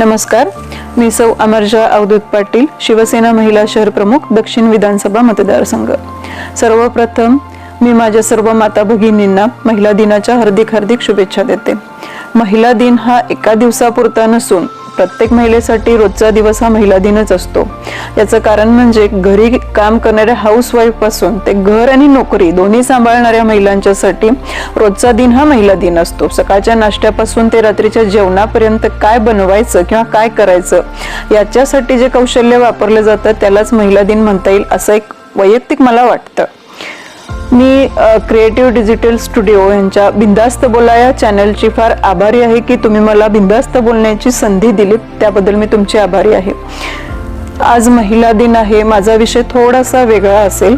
नमस्कार, मी सौ अमरजा अवधूत पाटील, शिवसेना महिला शहर प्रमुख, दक्षिण विधानसभा मतदारसंघ। सर्वप्रथम मी माझ्या सर्व माता भगिनींना महिला दिनाच्या हार्दिक शुभेच्छा देते। महिला दिन हा एका दिवसापुरता नसून प्रत्येक महिलेसाठी रोजचा दिवस हा महिला दिनच असतो। याचं कारण म्हणजे घरी काम करणाऱ्या हाऊसवाईफ पासून ते घर आणि नोकरी दोन्ही सांभाळणाऱ्या महिलांच्यासाठी रोजचा दिन हा महिला दिन असतो। सकाळच्या नाश्त्यापासून ते रात्रीच्या जेवणापर्यंत काय बनवायचं किंवा काय करायचं याच्यासाठी जे कौशल्य वापरले जातं त्यालाच महिला दिन म्हणता येईल असं एक वैयक्तिक मला वाटतं। मी क्रिएटिव्ह डिजिटल स्टुडिओ यांच्या बिंदास्त बोला या चॅनलची फार आभारी आहे की तुम्ही मला बिंदास्त बोलण्याची संधी दिलीत, त्याबद्दल मी तुमची आभारी आहे। आज महिला दिन आहे, माझा विषय थोडासा वेगळा असेल।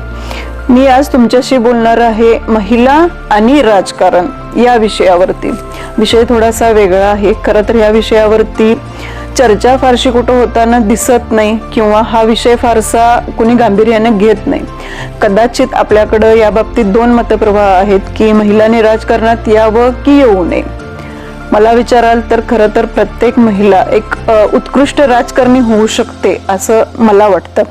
मी आज तुमच्याशी बोलणार आहे महिला आणि राजकारण या विषयावरती। विषय थोडासा वेगळा आहे, खरं तर या विषयावरती चर्चा फारशी कुठं होताना दिसत नाही किंवा हा विषय फारसा कुणी गांभीर्याने घेत नाही। कदाचित आपल्याकडे या बाबतीत दोन मतप्रवाह आहेत की महिलांनी राजकारणात यावं की येऊ नये। मला विचाराल तर खरं तर प्रत्येक महिला एक उत्कृष्ट राजकारणी होऊ शकते असं मला वाटतं।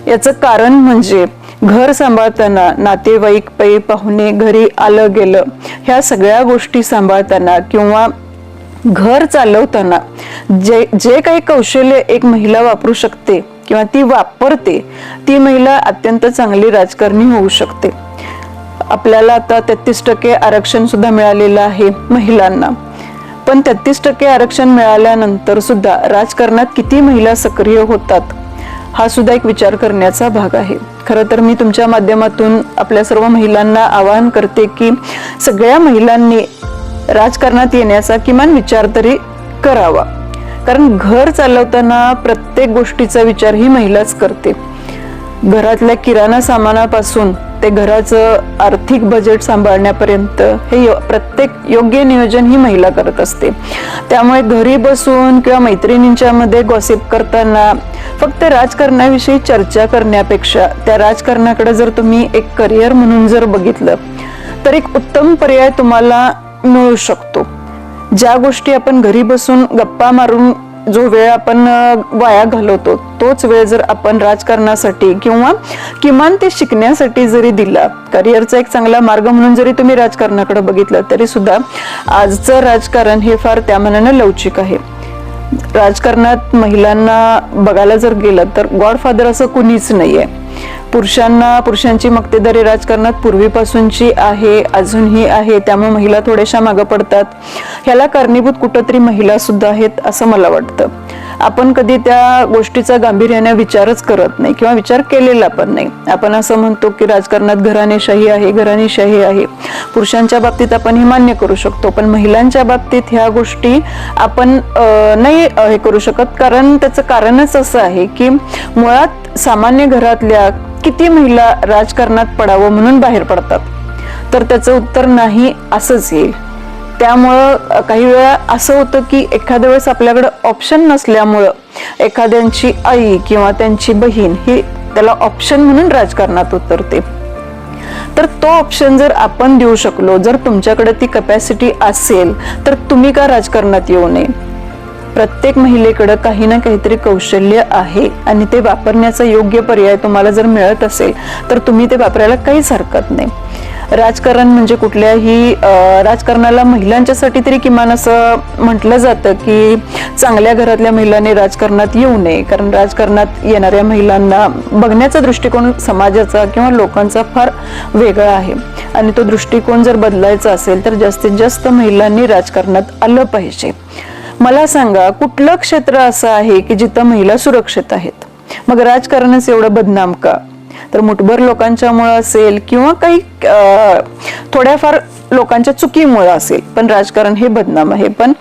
याचं कारण म्हणजे घर सांभाळताना, नातेवाईक पै पाहुणे घरी आलं गेलं ह्या सगळ्या गोष्टी सांभाळताना किंवा घर चालवताना जे काही कौशल्य एक महिला वापरू शकते किंवा ती वापरते ती महिला अत्यंत चांगली राजकारणी होऊ शकते। आपल्याला आता 33% आरक्षण सुद्धा मिळालेलं आहे महिलांना, पण 33% आरक्षण मिळाल्यानंतर सुद्धा राजकारणात किती महिला सक्रिय होतात हा सुद्धा एक विचार करण्याचा भाग आहे। खरं तर मी तुमच्या माध्यमातून आपल्या सर्व महिलांना आवाहन करते की सगळ्या महिलांनी राजकारणात येण्याचा किमान विचार तरी करावा, कारण घर चालवताना प्रत्येक गोष्टीचा विचार ही महिलाच करते। घरातल्या किराणा सामानापासून ते घराचं आर्थिक बजेट सांभाळण्यापर्यंत हे प्रत्येक योग्य नियोजन ही महिला करत असते। त्यामुळे घरी बसून किंवा मैत्रिणींच्या मध्ये गॉसिप करताना फक्त राजकारणाविषयी चर्चा करण्यापेक्षा त्या राजकारणाकडे जर तुम्ही एक करिअर म्हणून जर बघितलं तर एक उत्तम पर्याय तुम्हाला मिळू शकतो। ज्या गोष्टी आपण घरी बसून गप्पा मारून जो वेळ आपण वाया घालवतो तोच वेळ जर आपण राजकारणासाठी किंवा किमान ते शिकण्यासाठी जरी दिला, करिअरचा एक चांगला मार्ग म्हणून जरी तुम्ही राजकारणाकडे बघितलं तरी सुद्धा आजचं राजकारण हे फार त्या मानाने लवचिक आहे। राजकारणात महिलांना बघायला जर गेलं तर गॉडफादर असं कुणीच नाहीये। पुरुषांची मक्तेदारी राजकारणात पूर्वीपासूनची आहे, अजूनही आहे, त्यामुळे महिला थोड्याशा मागे पडतात। ह्याला कारणीभूत कुठंतरी महिला सुद्धा आहेत असं मला वाटतं। आपण कधी त्या गोष्टीचा गांभीर्याने विचारच करत नाही किंवा विचार केलेला पण नाही। आपण असं म्हणतो की राजकारणात घराणेशाही आहे। पुरुषांच्या बाबतीत आपण हे मान्य करू शकतो, पण महिलांच्या बाबतीत ह्या गोष्टी आपण नाही हे करू शकत, कारण त्याचं कारणच असं आहे की मुळात सामान्य घरातल्या किती महिला राजकारणात पडावं म्हणून बाहेर पडतात, तर त्याचं उत्तर नाही असंच येईल। त्यामुळं काही वेळा असं होतं की एखाद्या वेळेस आपल्याकडे ऑप्शन नसल्यामुळं एखाद्यांची आई किंवा त्यांची बहीण ही त्याला ऑप्शन म्हणून राजकारणात उतरते। तर तो ऑप्शन जर आपण देऊ शकलो, जर तुमच्याकडे ती कॅपॅसिटी असेल तर तुम्ही का राजकारणात येऊ नये? प्रत्येक महिलेकडे काही ना काहीतरी कौशल्य आहे आणि ते वापरण्याचा योग्य पर्याय तुम्हाला जर मिळत असेल तर तुम्ही ते वापरायला काहीच हरकत नाही। राजकारण म्हणजे कुठल्याही राजकारणाला महिलांच्यासाठी तरी किमान असं म्हटलं जातं की चांगल्या घरातल्या महिलांनी राजकारणात येऊ नये, कारण राजकारणात येणाऱ्या महिलांना बघण्याचा दृष्टिकोन समाजाचा किंवा लोकांचा फार वेगळा आहे आणि तो दृष्टिकोन जर बदलायचा असेल तर जास्तीत जास्त महिलांनी राजकारणात आलं पाहिजे। मला सांगा, कुठलं क्षेत्र असं आहे की जिथं महिला सुरक्षित आहेत? मग राजकारणच एवढं बदनाम का? तर मुठभर लोकांच्यामुळे असेल किंवा काही थोड्याफार लोकांच्या चुकीमुळे असेल, पण राजकारण हे बदनाम आहे। पण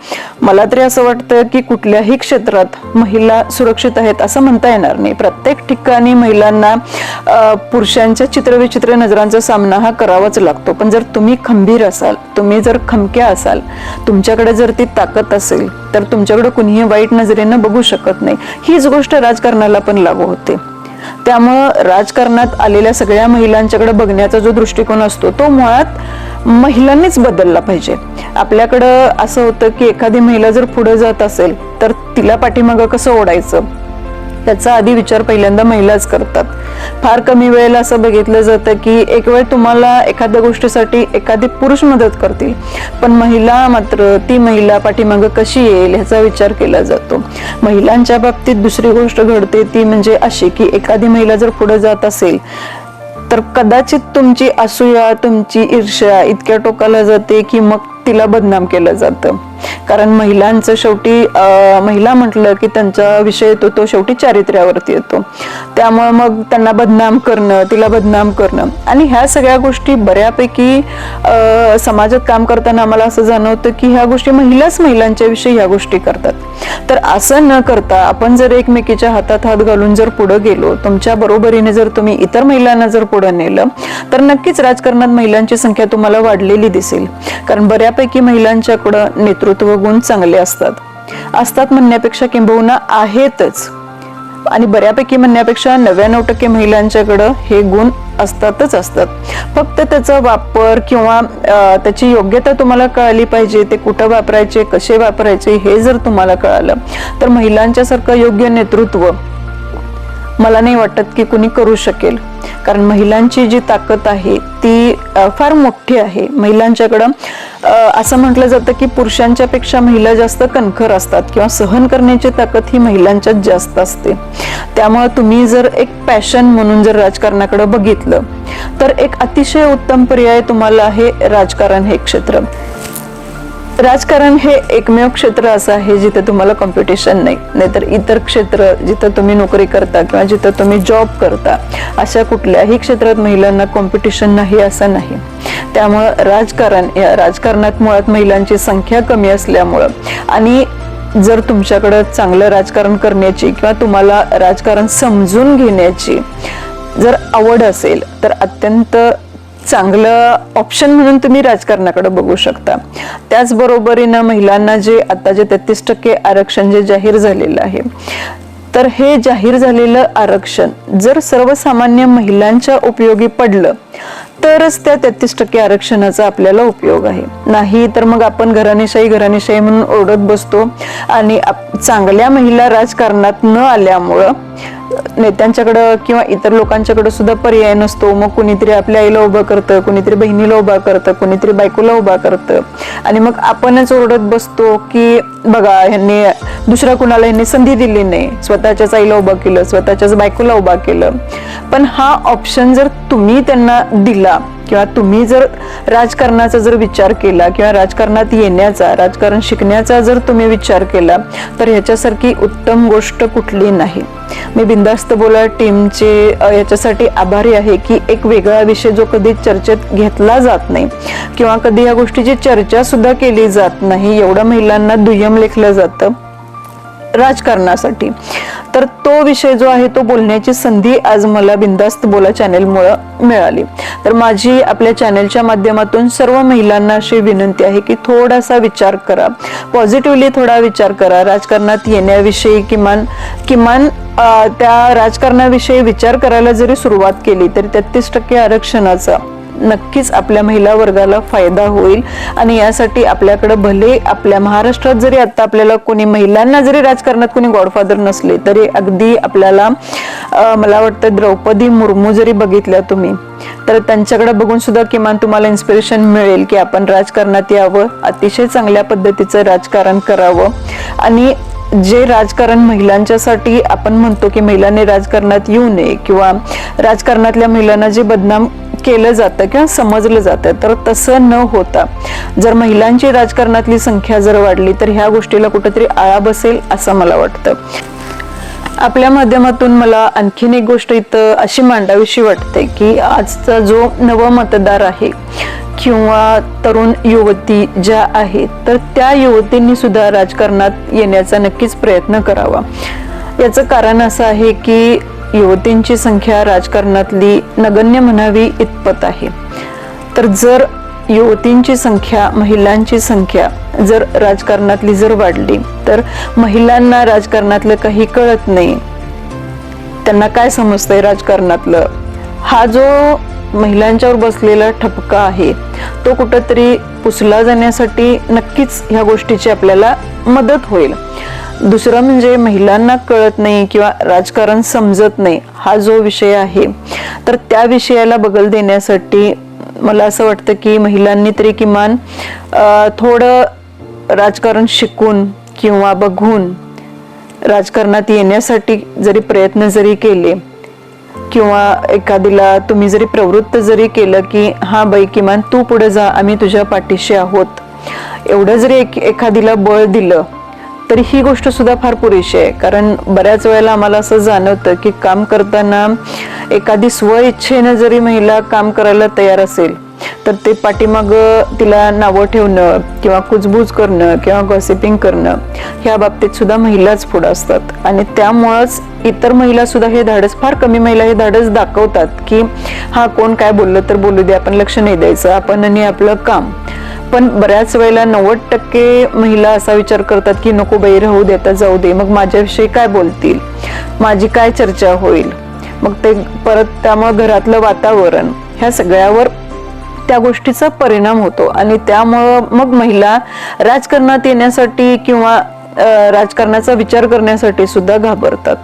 मला तरी असं वाटतं की कुठल्याही क्षेत्रात महिला सुरक्षित आहेत असं म्हणता येणार नाही। प्रत्येक ठिकाणी महिलांना पुरुषांच्या चित्रविचित्र नजरांचा सामना हा करावाच लागतो, पण जर तुम्ही खंबीर असाल, तुम्ही जर खमक्या असाल, तुमच्याकडे जर ती ताकद असेल तर तुमच्याकडे कुणीही वाईट नजरेनं बघू शकत नाही। हीच गोष्ट राजकारणाला पण लागू होते। त्यामुळं राजकारणात आलेल्या सगळ्या महिलांच्याकडे बघण्याचा जो दृष्टिकोन असतो तो मुळात महिलांनीच बदलला पाहिजे. आपल्याकडं असं होतं की एखादी महिला जर पुढे जात असेल तर तिला पाठीमागं कसं ओढायचं त्याचा आधी विचार पहिल्यांदा महिलाच करतात. फार कमी वेळेला असं बघितलं जातं की एक वेळ तुम्हाला एखाद्या गोष्टीसाठी एखादी पुरुष मदत करतील, पण महिला मात्र ती महिला पाठीमागं कशी येईल ह्याचा विचार केला जातो. महिलांच्या बाबतीत दुसरी गोष्ट घडते ती म्हणजे अशी की एखादी महिला जर पुढे जात असेल तर कदाचित तुमची असूया, तुमची ईर्ष्या इतक्या टोकाला जाते की मग तिला बदनाम केलं जातं. कारण महिलांचं शेवटी महिला म्हटलं की त्यांचा विषय येतो तो शेवटी चारित्र्यावरती येतो. त्यामुळे मग त्यांना बदनाम करणं, तिला बदनाम करणं आणि ह्या सगळ्या गोष्टी बऱ्यापैकी समाजात काम करताना आम्हाला असं जाणवतं की ह्या गोष्टी महिलांच्या विषयी ह्या गोष्टी करतात. तर असं न करता आपण जर एकमेकीच्या हातात हात घालून जर पुढे गेलो, तुमच्या बरोबरीने जर तुम्ही इतर महिलांना जर पुढे नेलं तर नक्कीच राजकारणात महिलांची संख्या तुम्हाला वाढलेली दिसेल. कारण बऱ्यापैकी महिलांच्याकडं नेतृत्व गुण चांगले असतात म्हणण्यापेक्षा किंबहुना आहेतच, आणि बऱ्यापैकी म्हणण्यापेक्षा 99% महिलांच्याकडं हे गुण असतातच असतात. फक्त त्याचा वापर किंवा त्याची योग्यता तुम्हाला कळाली पाहिजे. ते कुठं वापरायचे, कसे वापरायचे हे जर तुम्हाला कळालं तर महिलांच्या सारखं योग्य नेतृत्व मला नाही वाटत की कुणी करू शकेल. कारण महिलांची जी ताकद आहे ती फार मोठी आहे. महिलांच्याकडं असं म्हटलं जातं की पुरुषांच्या पेक्षा महिला जास्त कणखर असतात किंवा सहन करण्याची ताकद ही महिलांच्यात जास्त असते. त्यामुळे तुम्ही जर एक पॅशन म्हणून जर राजकारणाकडे बघितलं तर एक अतिशय उत्तम पर्याय तुम्हाला आहे राजकारण हे क्षेत्र. राजकारण हे एकमेव क्षेत्र असं आहे जिथे तुम्हाला कॉम्पिटिशन नाही. नाहीतर इतर क्षेत्र जिथं तुम्ही नोकरी करता किंवा जिथं तुम्ही जॉब करता अशा कुठल्याही क्षेत्रात महिलांना कॉम्पिटिशन नाही असं नाही. त्यामुळं या राजकारणात मुळात महिलांची संख्या कमी असल्यामुळं आणि जर तुमच्याकडं चांगलं राजकारण करण्याची किंवा तुम्हाला राजकारण समजून घेण्याची जर आवड असेल तर अत्यंत चांगलं ऑप्शन म्हणून तुम्ही राजकारणाकडे बघू शकता. त्याचबरोबरीनं महिलांना जे 33% आरक्षण जे जाहीर झालेलं आहे तर हे जाहीर झालेलं आरक्षण जर सर्वसामान्य महिलांच्या उपयोगी पडलं तरच त्या 33% आरक्षणाचा आपल्याला उपयोग आहे. नाही तर मग आपण घराणेशाही म्हणून ओरडत बसतो आणि चांगल्या महिला राजकारणात न आल्यामुळं नेत्यांच्याकडं किंवा इतर लोकांच्याकडे सुद्धा पर्याय नसतो. मग कुणीतरी आपल्या आईला उभं करतं, कुणीतरी बहिणीला उभा करतं, कुणीतरी बायकोला उभा करतं आणि मग आपणच ओरडत बसतो की बघा ह्यांनी दुसऱ्या कुणाला ह्यांनी संधी दिली नाही, स्वतःच्याच आईला उभं केलं, स्वतःच्याच बायकोला उभा केलं. पण हा ऑप्शन जर तुम्ही त्यांना दिला किंवा तुम्ही जर राजकारणाचा जर विचार केला किंवा राजकारणात येण्याचा, राजकारण शिकण्याचा जर तुम्ही विचार केला तर ह्याच्यासारखी उत्तम गोष्ट कुठली नाही. मी बिंदास्त बोला टीमचे याच्यासाठी आभारी आहे की एक वेगळा विषय जो कधी चर्चेत घेतला जात नाही किंवा कधी या गोष्टीची चर्चा सुद्धा केली जात नाही, एवढं महिलांना दुय्यम लेखलं जातं राजकारणासाठी, तर तो विषय जो आहे तो बोलण्याची संधी आज मला बिंदास्त बोला चॅनेलमुळे मिळाली. तर माझी आपल्या चॅनेलच्या माध्यमातून सर्व महिलांना अशी विनंती आहे की थोडासा विचार करा, पॉझिटिव्हली थोडा विचार करा. राजकारणात येण्याविषयी किमान त्या राजकारणाविषयी विचार करायला जरी सुरुवात केली तरी 33% आरक्षणाचा नक्कीच आपल्या महिला वर्गाला फायदा होईल. आणि यासाठी आपल्याकडे भले आपल्या महाराष्ट्रात जरी आता आपल्याला कोणी महिलांना जरी राजकारणात कोणी गॉडफादर नसले तरी अगदी आपल्याला मला वाटतं द्रौपदी मुर्मू जरी बघितल्या तुम्ही तर त्यांच्याकडे बघून सुद्धा किमान तुम्हाला इन्स्पिरेशन मिळेल की आपण राजकारणात यावं, अतिशय चांगल्या पद्धतीचं राजकारण करावं. आणि जे राजकारण महिलांच्यासाठी आपण म्हणतो की महिलांनी राजकारणात येऊ नये किंवा राजकारणातल्या महिलांना जे बदनाम केलं जातं किंवा समजलं जातं तर तसं न होता जर महिलांची राजकारणातली संख्या जर वाढली तर ह्या गोष्टीला कुठेतरी आळा बसेल असं मला वाटतं. आपल्या माध्यमातून मला आणखीन एक गोष्ट इथं अशी मांडावीशी वाटते की आजचा जो नव मतदार आहे किंवा तरुण युवती ज्या आहेत तर त्या युवतींनी सुद्धा राजकारणात येण्याचा नक्कीच प्रयत्न करावा. याचं कारण असं आहे की युवतींची संख्या राजकारणातली नगण्य म्हणावी इतपत आहे. तर जर युवतींची संख्या, महिलांची संख्या जर राजकारणातली जर वाढली तर महिलांना राजकारणातलं काही कळत नाही, त्यांना काय समजतंय राजकारणातलं, हा जो महिलांच्यावर बसलेला ठपका आहे तो कुठंतरी पुसला जाण्यासाठी नक्कीच ह्या गोष्टीची आपल्याला मदत होईल. दुसरं म्हणजे महिलांना कळत नाही किंवा राजकारण समजत नाही हा जो विषय आहे, तर त्या विषयाला बगल देण्यासाठी मला असं वाटतं की महिलांनी तरी किमान थोडं राजकारण शिकून किंवा बघून राजकारणात येण्यासाठी जरी प्रयत्न जरी केले किंवा एखादीला तुम्ही जरी प्रवृत्त जरी केलं की हा बाई किमान तू पुढे जा, आम्ही तुझ्या पाठीशी आहोत, एवढं जरी एखादीला बळ दिलं तरी ही गोष्ट सुद्धा फार पुरेशी आहे. कारण बऱ्याच वेळेला आम्हाला असं जाणवतं की काम करताना एखादी स्व-इच्छेनं जरी महिला काम करायला तयार असेल तर ते पाठीमाग तिला नावं ठेवणं किंवा कुजबूज करणं किंवा गॉसिपिंग करणं ह्या बाबतीत सुद्धा महिलाच पुढे असतात. आणि त्यामुळंच इतर महिला सुद्धा हे धाडस, फार कमी महिला हे धाडस दाखवतात की हा कोण काय बोललं तर बोलू दे, आपण लक्ष नाही द्यायचं, आपण आणि आपलं काम. पण बऱ्याच वेळेला 90% महिला असा विचार करतात की नको बाई, राहू देता, जाऊ दे, मग माझ्याविषयी काय बोलतील, माझी काय चर्चा होईल, मग ते परत त्यामुळे घरातलं वातावरण ह्या सगळ्यावर त्या गोष्टीचा परिणाम होतो. आणि त्यामुळं मग महिला राजकारणात येण्यासाठी किंवा राजकारणाचा विचार करण्यासाठी सुद्धा घाबरतात.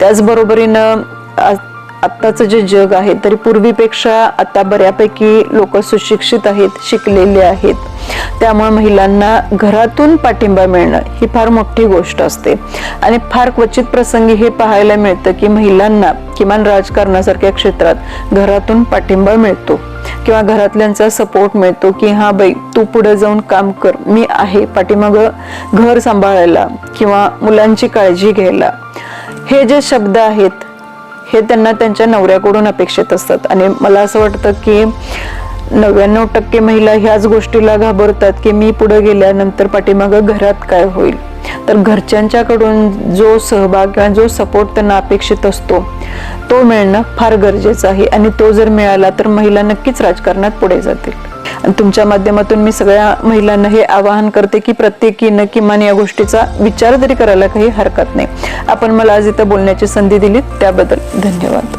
त्याचबरोबरीनं आत्ताचं जे जग आहे तरी पूर्वीपेक्षा आता बऱ्यापैकी लोक सुशिक्षित आहेत, शिकलेले आहेत, त्यामुळे महिलांना घरातून पाठिंबा मिळणं ही फार मोठी गोष्ट असते. आणि फार क्वचित प्रसंगी हे पाहायला मिळतं की महिलांना किमान राजकारणासारख्या क्षेत्रात घरातून पाठिंबा मिळतो किंवा घरातल्यांचा सपोर्ट मिळतो की हा बाई तू पुढे जाऊन काम कर, मी आहे पाठीमाग घर सांभाळायला किंवा मुलांची काळजी घ्यायला. हे जे शब्द आहेत हे त्यांना त्यांच्या नवऱ्याकडून अपेक्षित असतात. आणि मला असं वाटतं की 99% महिला ह्याच गोष्टीला घाबरतात की मी पुढे गेल्यानंतर पाठीमागं घरात काय होईल. तर घरच्यांच्याकडून जो सहभाग किंवा जो सपोर्ट त्यांना अपेक्षित असतो तो मिळणं फार गरजेचं आहे. आणि तो जर मिळाला तर महिला नक्कीच राजकारणात पुढे जातील. आणि तुमच्या माध्यमातून मी सगळ्या महिलांना हे आवाहन करते की प्रत्येकीनं किमान या गोष्टीचा विचार जरी करायला काही हरकत नाही. आपण मला आज इथं बोलण्याची संधी दिली त्याबद्दल धन्यवाद.